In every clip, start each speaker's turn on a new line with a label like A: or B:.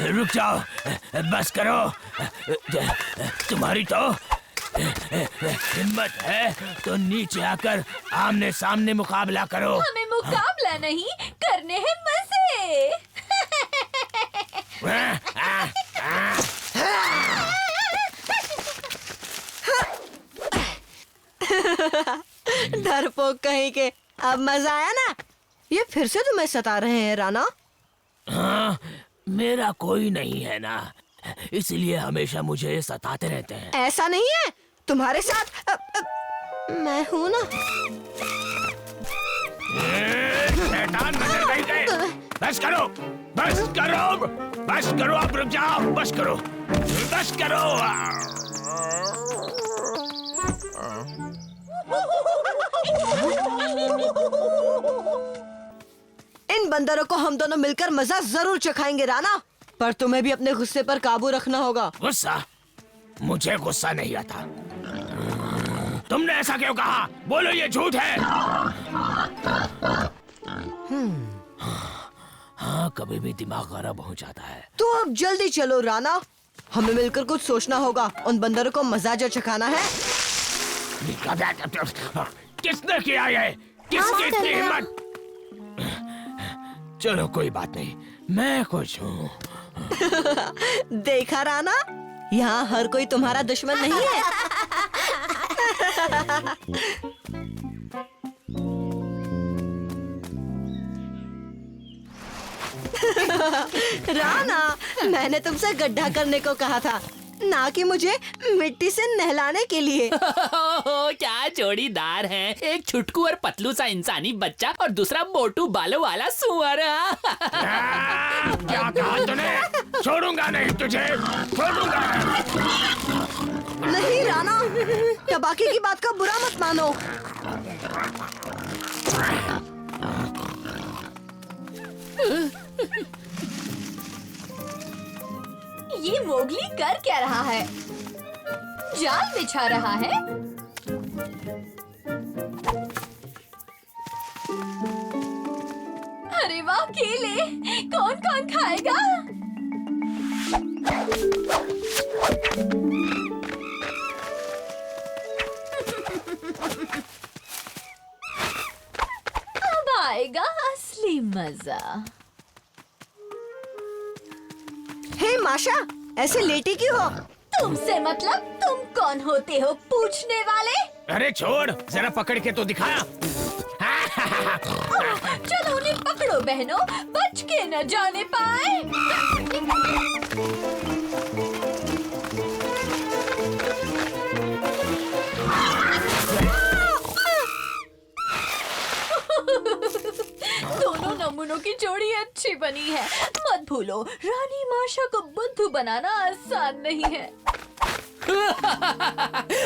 A: रुक जाओ, बस करो। तुम्हारी तो हिम्मत है तो नीचे आकर आमने सामने मुकाबला करो।
B: हमें मुकाबला नहीं करने हैं मजे।
C: डरपोक कहीं के। अब मजा आया ना? ये फिर से तुम्हें सता रहे हैं राणा?
A: हाँ, मेरा कोई नहीं है ना, इसलिए हमेशा मुझे सताते रहते हैं।
C: ऐसा नहीं है, तुम्हारे साथ मैं हूँ ना।
A: शैतान नजर नहीं गए। बस करो, बस करो, बस करो, अब रुक जाओ, बस करो, बस करो।
C: इन बंदरों को हम दोनों मिलकर मजा जरूर चखाएंगे राणा, पर तुम्हें भी अपने गुस्से पर काबू रखना होगा।
A: गुस्सा? मुझे गुस्सा नहीं आता। तुमने ऐसा क्यों कहा? बोलो ये झूठ है। हाँ, कभी भी दिमाग गरम हो जाता है।
C: तो अब जल्दी चलो राणा, हमें मिलकर कुछ सोचना होगा। उन बंदरों को मजा जो चखाना है।
A: किसने किया ये? किसकी इतनी हिम्मत? चलो कोई बात नहीं, मैं खुश हूँ।
C: देखा राणा, यहाँ हर कोई तुम्हारा दुश्मन नहीं है। राणा, मैंने तुमसे गड्ढा करने को कहा था, ना कि मुझे मिट्टी से नहलाने के लिए।
D: क्या जोड़ीदार हैं, एक छुटकू और पतलू सा इंसानी बच्चा और दूसरा मोटू बालों वाला सुअर।
A: क्या कहा तूने? छोड़ूंगा नहीं तुझे, छोड़ूंगा
C: नहीं राणा, टबाकी की बात का बुरा मत मानो।
B: ये मोगली कर क्या रहा है? जाल बिछा रहा है? अरे वाह, केले कौन कौन खाएगा? अब आएगा असली मजा।
C: हे माशा, ऐसे लेटी क्यों हो?
B: तुमसे मतलब? तुम कौन होते हो पूछने वाले?
A: अरे छोड़, जरा पकड़ के तो दिखा।
B: चलो उन्हें पकड़ो बहनों, बच के न जाने पाए। दोनों नमूनों की जोड़ी अच्छी बनी है। मत भूलो, रानी माशा को बुद्धू बनाना आसान नहीं है।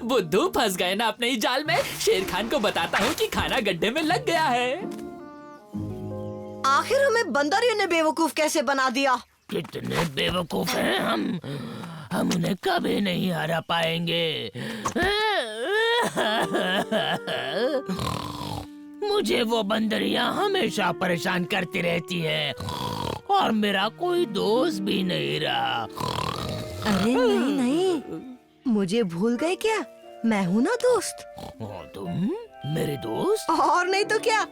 D: बुद्धू फंस गए ना अपने ही जाल में। शेर खान को बताता हूँ कि खाना गड्ढे में लग गया है।
C: आखिर हमें बंदरियों ने बेवकूफ कैसे बना दिया?
A: कितने बेवकूफ हैं हम उन्हें कभी नहीं हरा पाएंगे। मुझे वो बंदरियां हमेशा परेशान करती रहती है और मेरा कोई दोस्त भी नहीं रहा।
C: अरे नहीं नहीं, मुझे भूल गए क्या? मैं हूँ ना दोस्त।
A: तुम मेरे दोस्त?
C: और नहीं तो क्या,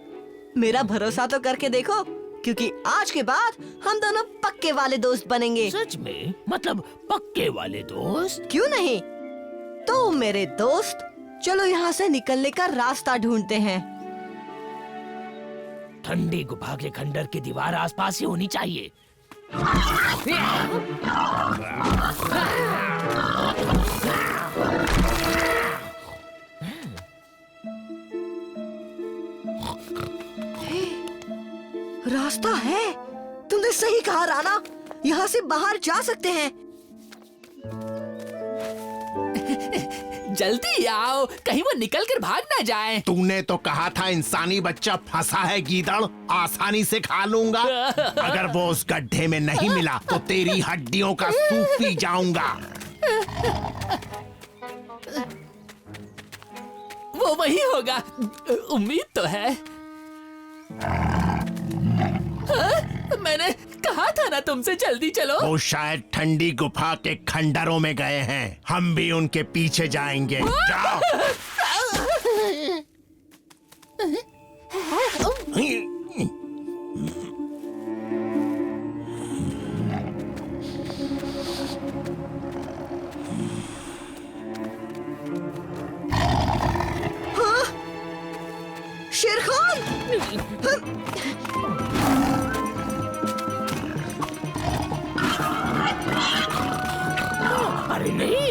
C: मेरा भरोसा तो करके देखो, क्योंकि आज के बाद हम दोनों पक्के वाले दोस्त बनेंगे।
A: सच में? मतलब पक्के वाले दोस्त?
C: क्यों नहीं? तो मेरे दोस्त, चलो यहाँ से निकलने का रास्ता ढूंढते हैं।
A: ठंडी गुफा के खंडर की दीवार आसपास ही होनी चाहिए।
C: रास्ता है, तुमने सही कहा राणा, यहाँ से बाहर जा सकते हैं।
D: जल्दी आओ, कहीं वो निकल कर भाग ना जाए।
E: तूने तो कहा था इंसानी बच्चा फंसा है गीदड़, आसानी से खा लूंगा। अगर वो उस गड्ढे में नहीं मिला तो तेरी हड्डियों का सूप पी जाऊंगा।
D: वो वही होगा, उम्मीद तो है। मैंने कहा था ना तुमसे जल्दी चलो।
E: वो शायद ठंडी गुफा के खंडरों में गए हैं। हम भी उनके पीछे जाएंगे। जाओ।
C: शेर खान!
A: अरे नहीं,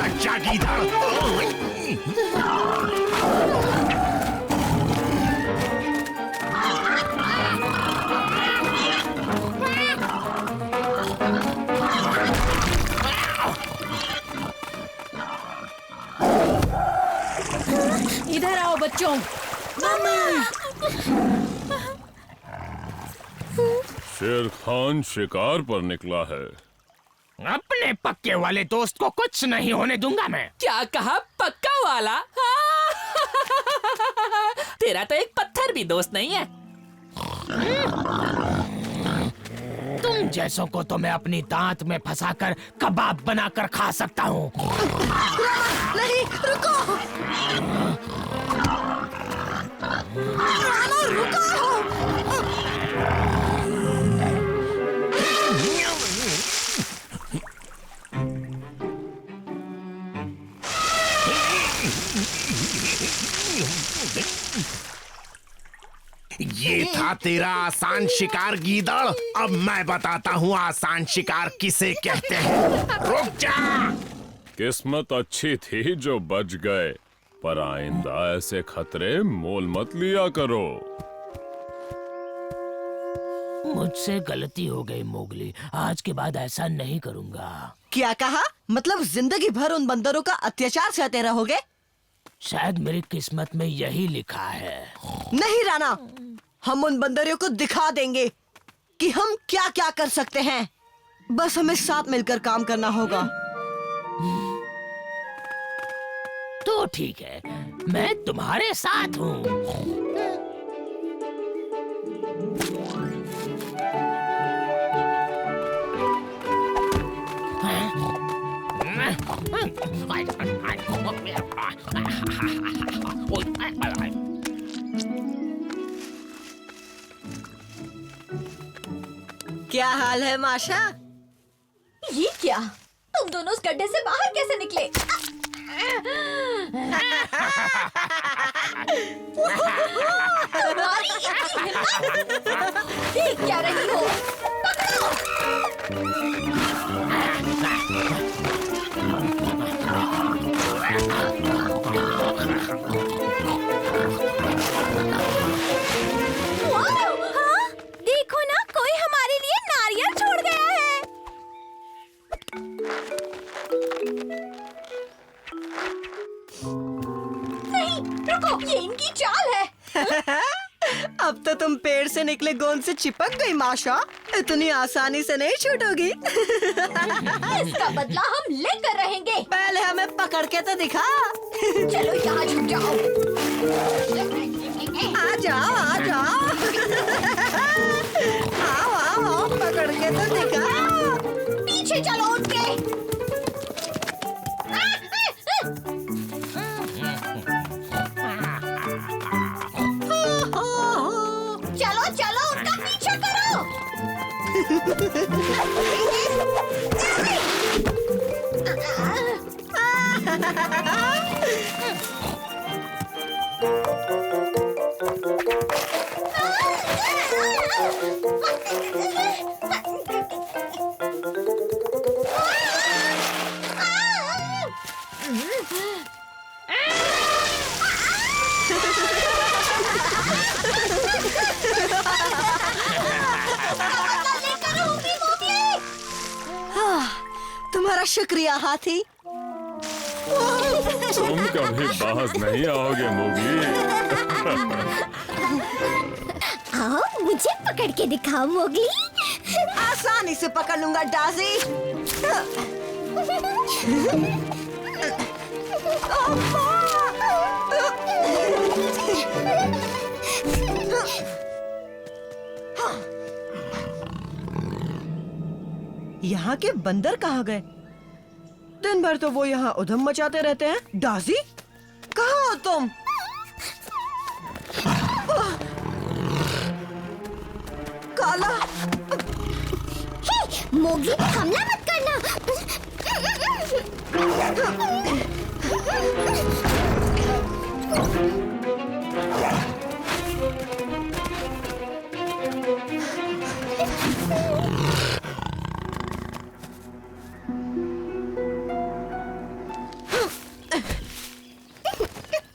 E: अच्छा गीदड़।
B: इधर आओ बच्चों।
F: शेर खान शिकार पर निकला है।
A: अपने पक्के वाले दोस्त को कुछ नहीं होने दूंगा मैं।
D: क्या कहा? पक्का वाला? तेरा तो एक पत्थर भी दोस्त नहीं है।
A: तुम जैसों को तो मैं अपनी दांत में फंसाकर कबाब बनाकर खा सकता हूँ।
C: नहीं, रुको! राणा, रुको!
E: ये था तेरा आसान शिकार गीदड़। अब मैं बताता हूँ आसान शिकार किसे कहते हैं। रुक जा।
F: किस्मत अच्छी थी जो बच गए, पर आइंदा ऐसे खतरे मोल मत लिया करो।
A: मुझसे गलती हो गई मोगली, आज के बाद ऐसा नहीं करूँगा।
C: क्या कहा? मतलब जिंदगी भर उन बंदरों का अत्याचार सहते रहोगे?
A: शायद मेरी किस्मत में यही लिखा है।
C: नहीं राणा, हम उन बंदरों को दिखा देंगे कि हम क्या क्या कर सकते हैं। बस हमें साथ मिलकर काम करना होगा।
A: तो ठीक है, मैं तुम्हारे साथ हूँ।
C: क्या हाल है माशा?
B: ये क्या? तुम दोनों उस गड्ढे से बाहर कैसे निकले? तुम्हारी इतनी हिम्मत! देख क्या रही हो? पकड़ो! वाओ! हाँ? देखो ना, कोई हमारे लिए नारियल छोड़ गया है। नहीं, रुको, ये इनकी चाल है।
C: अब तो तुम पेड़ से निकले गोंद से चिपक गई माशा। इतनी आसानी से नहीं छूटोगी।
B: इसका बदला हम लेकर रहेंगे।
C: पहले हमें पकड़ के तो दिखा।
B: चलो यहाँ छुप जाओ।
C: आ जाओ, आ जाओ। आओ, आओ, आओ, पकड़ के तो दिखा।
B: पीछे चलो उनके। चलो चलो, उनका पीछा करो।
C: तुम्हारा शुक्रिया हाथी।
F: तुम कभी बाज नहीं आओगे मोगली।
G: आओ मुझे पकड़ के दिखाओ मोगली।
C: आसानी से पकड़ लूंगा डाजी। यहाँ के बंदर कहाँ गए? दिन भर तो वो यहाँ उधम मचाते रहते हैं। डाजी, कहाँ हो तुम? काला,
G: हे, मोगली पे हमला मत करना।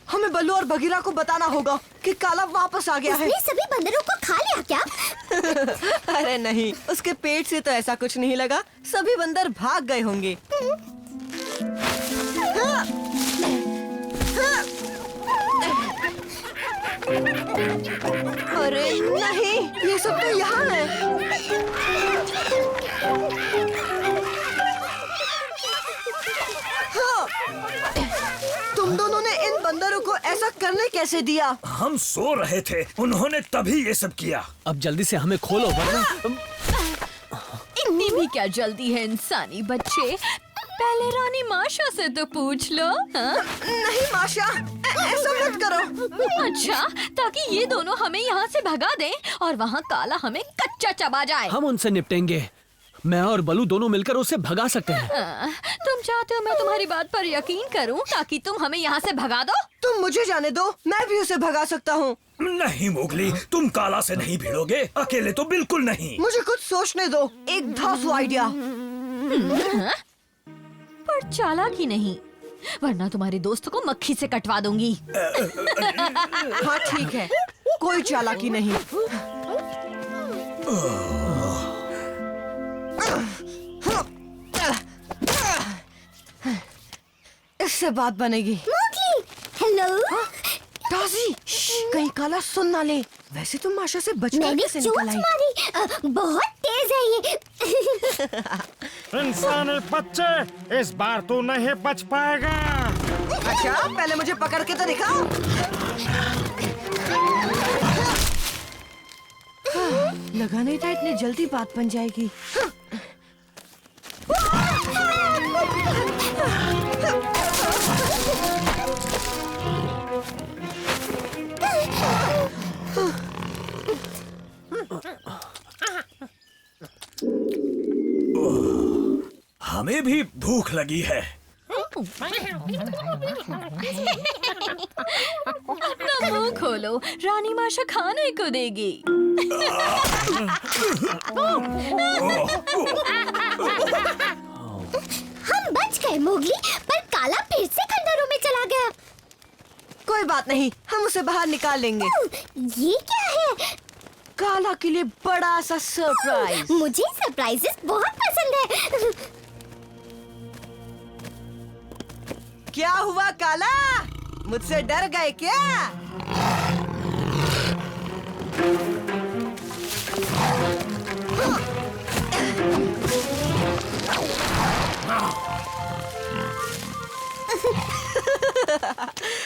C: हमें बल्लू और बगीरा को बताना होगा कि काला वापस आ गया है।
G: उसने सभी बंदरों को खा लिया क्या?
C: अरे नहीं, उसके पेट से तो ऐसा कुछ नहीं लगा। सभी बंदर भाग गए होंगे। अरे नहीं, ये सब तो यहाँ है। तुम दोनों ने इन बंदरों को ऐसा करने कैसे दिया?
A: हम सो रहे थे, उन्होंने तभी ये सब किया।
H: अब जल्दी से हमें खोलो वरना
B: इतनी भी क्या जल्दी है इंसानी बच्चे? पहले रानी माशा से तो पूछ लो। हाँ?
C: नहीं माशा, ऐसा मत करो।
B: अच्छा, ताकि ये दोनों हमें यहाँ से भगा दें और वहाँ काला हमें कच्चा चबा जाए।
H: हम उनसे निपटेंगे। मैं और बलू दोनों मिलकर उसे भगा सकते हैं।
B: तुम चाहते हो मैं तुम्हारी बात पर यकीन करूं ताकि तुम हमें यहाँ से भगा दो?
C: तुम मुझे जाने दो, मैं भी उसे भगा सकता हूँ।
A: नहीं मोगली, तुम काला से नहीं भिड़ोगे, अकेले तो बिल्कुल नहीं।
C: मुझे कुछ सोचने दो, एक धांसू आइडिया।
B: पर चालाकी नहीं, वरना तुम्हारे दोस्त को मक्खी से कटवा दूंगी।
C: हाँ ठीक है, कोई चालाकी नहीं। इससे बात बनेगी।
G: Mowgli, hello.
C: डाजी, कहीं काला सुन ना ले। वैसे तुम माशा से बचकर
G: मैंने
C: कैसे
G: चोंच
C: निकल आई?
G: मारी। बहुत तेज है ये।
I: इंसानी बच्चे, इस बार तू नहीं बच पाएगा।
C: अच्छा, पहले मुझे पकड़ के तो दिखाओ। लगा नहीं था इतनी जल्दी बात बन जाएगी।
A: हमें भी भूख लगी है।
B: ना मुंह खोलो, रानी माशा खाने को देगी।
G: हम बच गए मोगली, पर काला फिर से खंडरों में चला गया।
C: कोई बात नहीं, हम उसे बाहर निकाल लेंगे।
G: ये क्या है?
C: काला के लिए बड़ा सा सरप्राइज।
G: मुझे सरप्राइजेस बहुत पसंद है।
C: क्या हुआ काला? मुझसे डर गए क्या?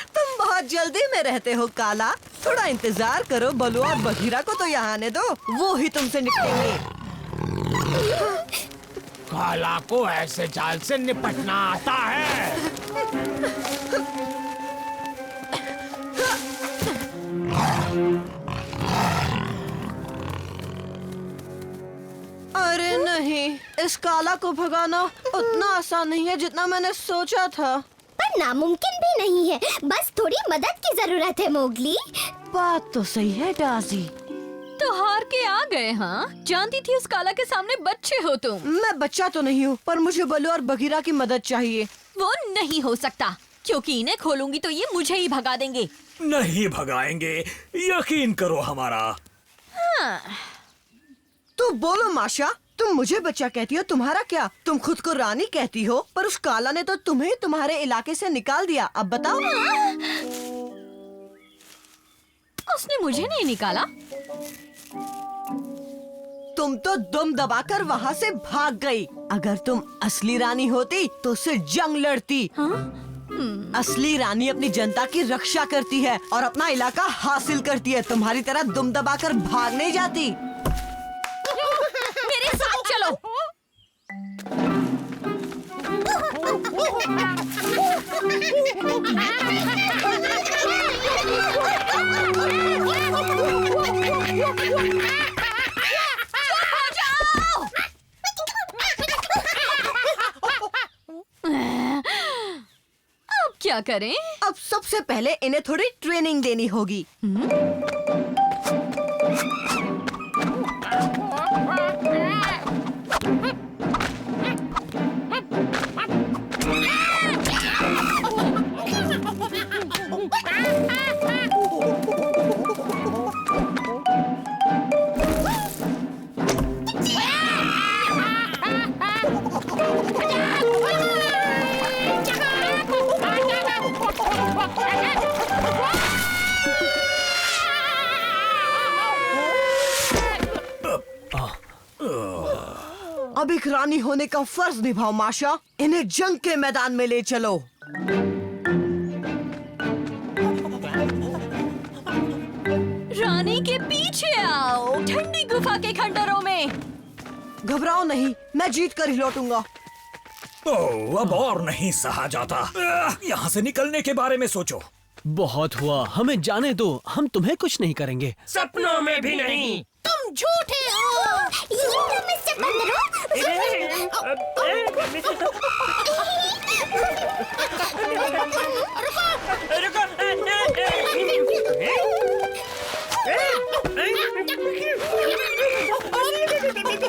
C: तुम बहुत जल्दी में रहते हो काला। थोड़ा इंतजार करो, बलू और बघीरा को तो यहाँ आने दो, वो ही तुमसे निपटेंगे।
A: काला को ऐसे चाल से निपटना आता है।
C: अरे नहीं, इस काला को भगाना उतना आसान नहीं है जितना मैंने सोचा था।
G: पर नामुमकिन भी नहीं है, बस थोड़ी मदद की जरूरत है मोगली।
C: बात तो सही है डाजी।
B: तो हार के आ गए? हाँ, जानती थी उस काला के सामने बच्चे हो तुम।
C: मैं बच्चा तो नहीं हूँ, पर मुझे बलू और बघीरा की मदद चाहिए।
B: वो नहीं हो सकता, क्योंकि इन्हें खोलूंगी तो ये मुझे ही भगा देंगे।
A: नहीं भगाएंगे, यकीन करो हमारा।
B: हाँ।
C: तो बोलो माशा, तुम मुझे बच्चा कहती हो, तुम्हारा क्या? तुम खुद को रानी कहती हो, पर उस काला ने तो तुम्हें तुम्हारे इलाके से निकाल दिया। अब बताओ।
B: उसने मुझे नहीं निकाला।
C: तुम तो दम दबाकर वहाँ से भाग गई। अगर तुम असली रानी होती तो उससे जंग लड़ती। असली रानी अपनी जनता की रक्षा करती है और अपना इलाका हासिल करती है। तुम्हारी तरह दम दबाकर भाग नहीं जाती।
B: मेरे साथ चलो। अब क्या करें?
C: अब सबसे पहले इन्हें थोड़ी ट्रेनिंग देनी होगी। अब एक रानी होने का फर्ज निभाओ माशा। इन्हें जंग के मैदान में ले चलो।
B: रानी के पीछे आओ, ठंडी गुफा के खंडरों में।
C: घबराओ नहीं, मैं जीत कर ही लौटूंगा।
J: ओह, अब और नहीं सहा जाता। यहाँ से निकलने के बारे में सोचो।
H: बहुत हुआ, हमें जाने दो। हम तुम्हें कुछ नहीं करेंगे।
I: सपनों में भी नहीं।
G: तुम झूठे हो। ये तो मिस्टर बंदरो।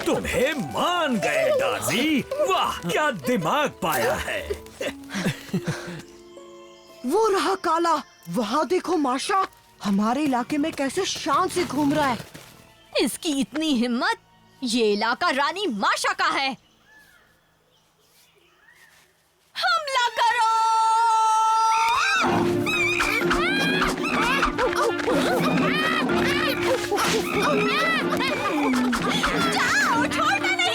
J: तुम्हें मान गए दाजी। वाह, क्या दिमाग पाया है।
C: वो रहा काला। वहाँ देखो माशा, हमारे इलाके में कैसे शान से घूम रहा है।
B: इसकी इतनी हिम्मत। ये इलाका रानी माशा का है। हमला करो। जाओ, छोड़ना नहीं।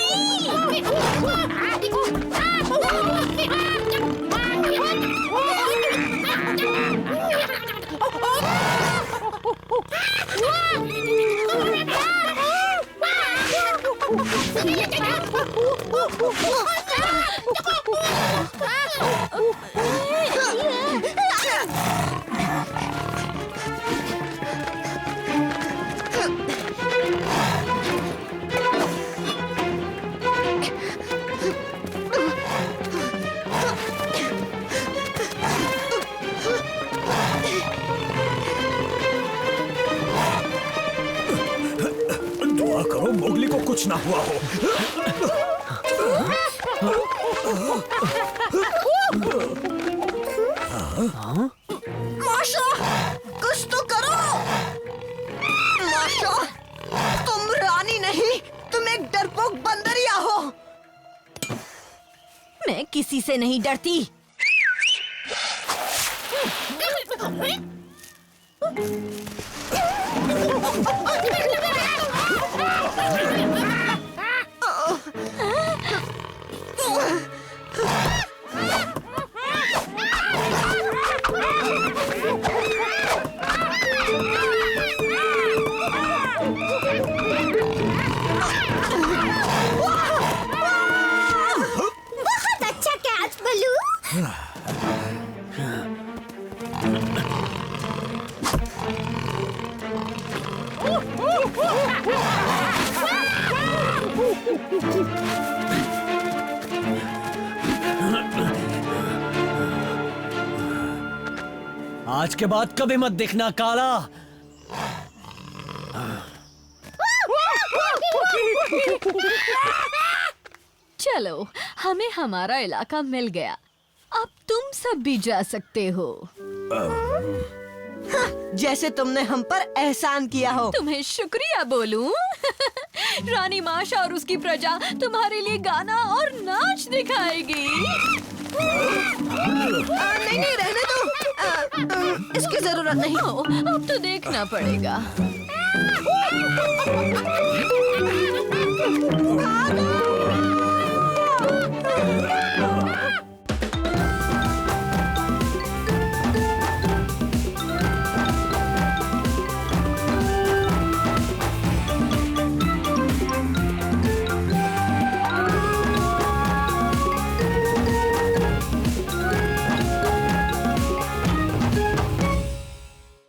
J: दुआ करो मोगली को कुछ ना हुआ हो।
C: माशा, कुछ तो करो। माशा, तुम रानी नहीं, तुम एक डरपोक बंदरिया हो।
B: मैं किसी से नहीं डरती।
G: बहुत अच्छा कैच बलू।
H: आज के बाद कभी मत दिखना काला।
B: चलो, हमें हमारा इलाका मिल गया। अब तुम सब भी जा सकते हो।
C: जैसे तुमने हम पर एहसान किया हो।
B: तुम्हें शुक्रिया बोलूं? रानी माशा और उसकी प्रजा तुम्हारे लिए गाना और नाच दिखाएगी।
C: नहीं नहीं, रहने दो। इसकी जरूरत नहीं।
B: अब तो देखना पड़ेगा।